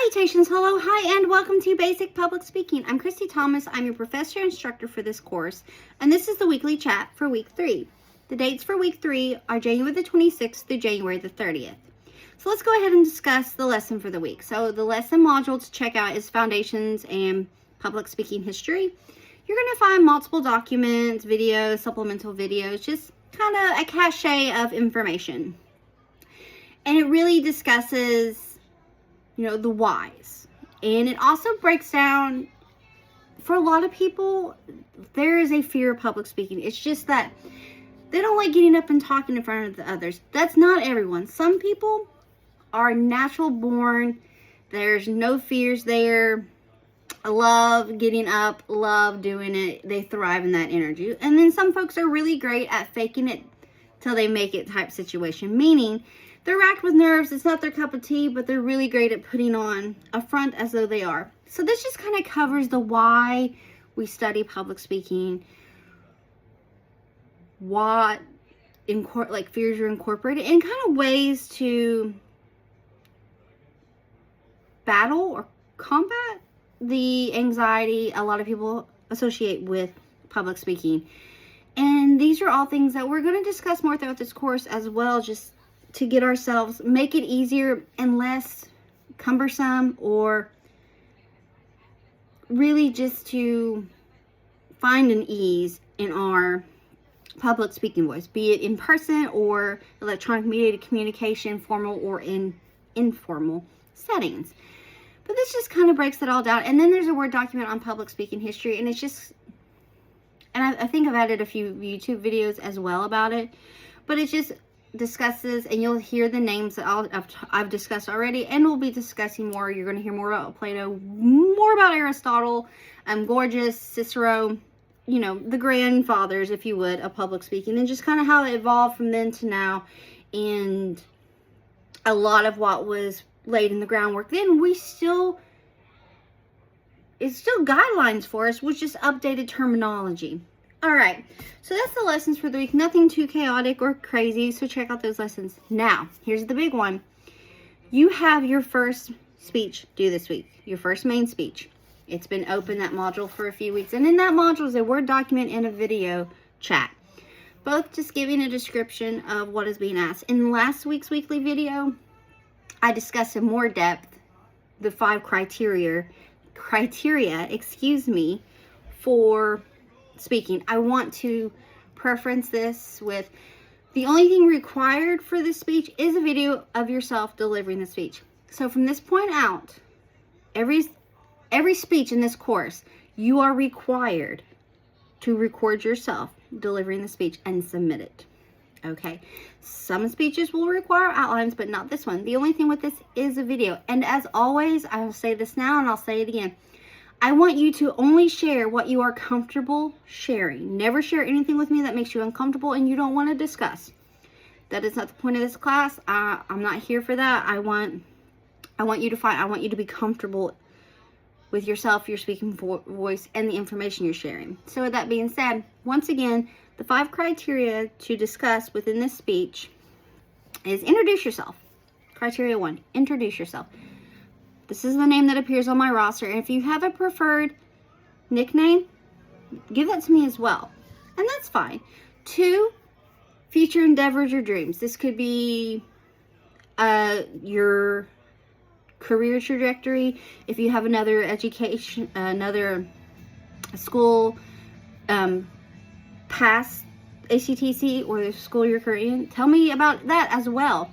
Salutations, hello, hi, and welcome to Basic Public Speaking. I'm Christy Thomas. I'm your professor instructor for this course, and this is the weekly chat for week 3. The dates for week 3 are January the 26th through January the 30th. So let's go ahead and discuss the lesson for the week. So the lesson module to check out is Foundations and Public Speaking History. You're going to find multiple documents, videos, supplemental videos, just kind of a cache of information. And it really discusses the whys. And it also breaks down, for a lot of people, there is a fear of public speaking. It's just that they don't like getting up and talking in front of the others. That's not everyone. Some people are natural born. There's no fears there. Love getting up, love doing it. They thrive in that energy. And then some folks are really great at faking it till they make it type situation, meaning they're racked with nerves. It's not their cup of tea, but they're really great at putting on a front as though they are. So this just kind of covers the why we study public speaking, what fears are incorporated, and kind of ways to battle or combat the anxiety a lot of people associate with public speaking. And these are all things that we're going to discuss more throughout this course as well, just to get ourselves, make it easier and less cumbersome, or really just to find an ease in our public speaking voice, be it in person or electronic mediated communication, formal or in informal settings. But this just kind of breaks it all down. And then there's a Word document on public speaking history, and it's just, and I think I've added a few YouTube videos as well about it, but it just discusses, and you'll hear the names that I've discussed already, and we'll be discussing more. You're going to hear more about Plato, more about Aristotle, Gorgias, Cicero, the grandfathers, if you would, of public speaking, and just kind of how it evolved from then to now. And a lot of what was laid in the groundwork then, it's still guidelines for us, with just updated terminology. All right, so that's the lessons for the week. Nothing too chaotic or crazy, so check out those lessons. Now, here's the big one. You have your first speech due this week, your first main speech. It's been open, that module, for a few weeks, and in that module is a Word document and a video chat, both just giving a description of what is being asked. In last week's weekly video, I discussed in more depth the 5 criteria, for speaking. I want to preference this with the only thing required for this speech is a video of yourself delivering the speech. So from this point out, every speech in this course, you are required to record yourself delivering the speech and submit it. Okay, some speeches will require outlines, but not this one. The only thing with this is a video. And as always, I will say this now and I'll say it again. I want you to only share what you are comfortable sharing. Never share anything with me that makes you uncomfortable and you don't want to discuss. That is not the point of this class. I'm not here for that. I want you to be comfortable with yourself, your speaking voice, and the information you're sharing. So with that being said, once again, the 5 criteria to discuss within this speech is introduce yourself. Criteria 1, introduce yourself. This is the name that appears on my roster, and if you have a preferred nickname, give that to me as well, and that's fine. 2, future endeavors or dreams. This could be your career trajectory. If you have another education, another school past ACTC or the school you're currently in, tell me about that as well.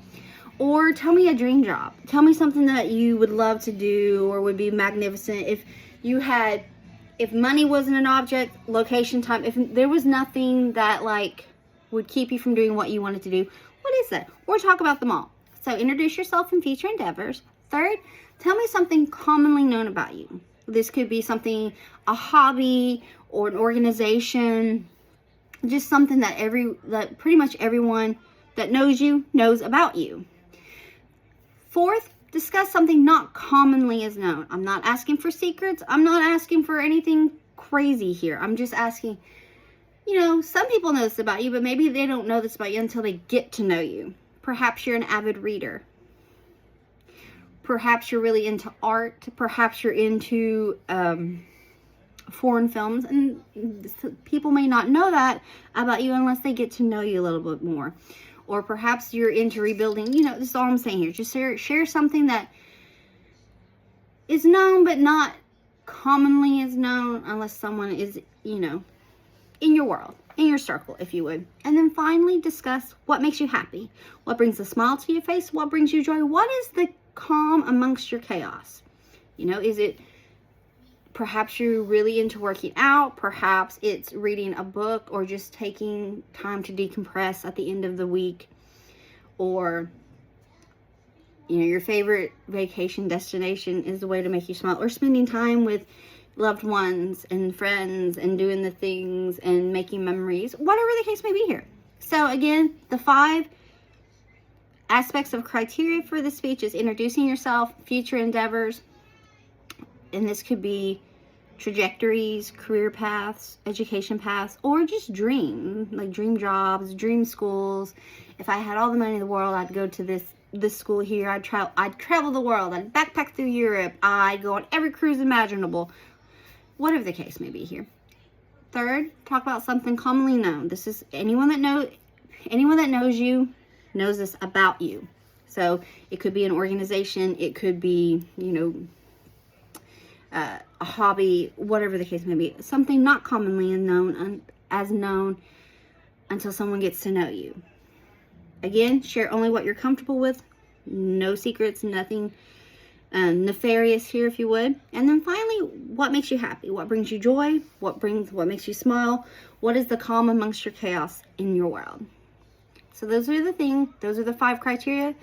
Or tell me a dream job. Tell me something that you would love to do or would be magnificent. If money wasn't an object, location, time, if there was nothing that would keep you from doing what you wanted to do, what is that? Or talk about them all. So introduce yourself in future endeavors. 3rd, tell me something commonly known about you. This could be something, a hobby or an organization, just something that pretty much everyone that knows you knows about you. 4th, discuss something not commonly as known. I'm not asking for secrets. I'm not asking for anything crazy here. I'm just asking, some people know this about you, but maybe they don't know this about you until they get to know you. Perhaps you're an avid reader. Perhaps you're really into art. Perhaps you're into foreign films, and people may not know that about you unless they get to know you a little bit more. Or perhaps you're into rebuilding. You know, this is all I'm saying here. Just share something that is known but not commonly is known unless someone is, you know, in your world, in your circle, if you would. And then finally discuss what makes you happy, what brings a smile to your face, what brings you joy, what is the calm amongst your chaos. You know, is it perhaps you're really into working out, perhaps it's reading a book, or just taking time to decompress at the end of the week, or you know, your favorite vacation destination is the way to make you smile, or spending time with loved ones and friends and doing the things and making memories, whatever the case may be here. So again, the 5 aspects of criteria for the speech is introducing yourself, future endeavors, and this could be trajectories, career paths, education paths, or just dream, like dream jobs, dream schools. If I had all the money in the world, I'd go to this school here. I'd travel the world. I'd backpack through Europe. I'd go on every cruise imaginable. Whatever the case may be here. Third, talk about something commonly known. This is anyone that knows you knows this about you. So it could be an organization, it could be, you know, a hobby, whatever the case may be. Something not commonly known until someone gets to know you. Again, share only what you're comfortable with. No secrets, nothing nefarious here, if you would. And then finally, what makes you happy? What brings you joy? What makes you smile? What is the calm amongst your chaos in your world? So those are the things. Those are the 5 criteria.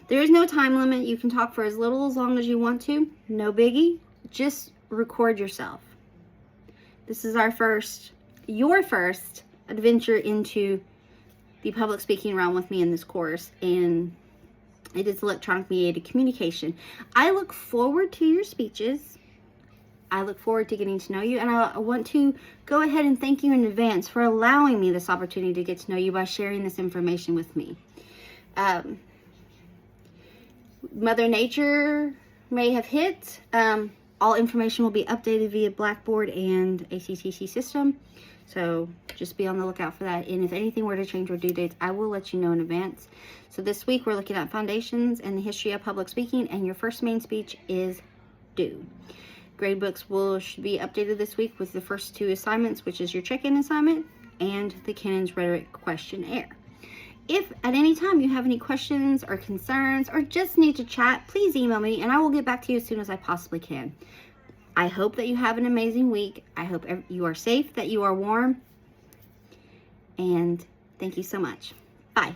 There is no time limit. You can talk for as little as long as you want to. No biggie. Just record yourself. This is your first adventure into the public speaking realm with me in this course, and it is electronic mediated communication. I look forward to your speeches. I look forward to getting to know you, and I want to go ahead and thank you in advance for allowing me this opportunity to get to know you by sharing this information with me. Mother Nature may have hit. All information will be updated via Blackboard and ACTC system. So just be on the lookout for that. And if anything were to change or due dates, I will let you know in advance. So this week we're looking at foundations and the history of public speaking, and your first main speech is due. Gradebooks should be updated this week with the first 2 assignments, which is your check-in assignment and the Cannon's Rhetoric Questionnaire. If at any time you have any questions or concerns or just need to chat, please email me and I will get back to you as soon as I possibly can. I hope that you have an amazing week. I hope you are safe, that you are warm, and thank you so much. Bye.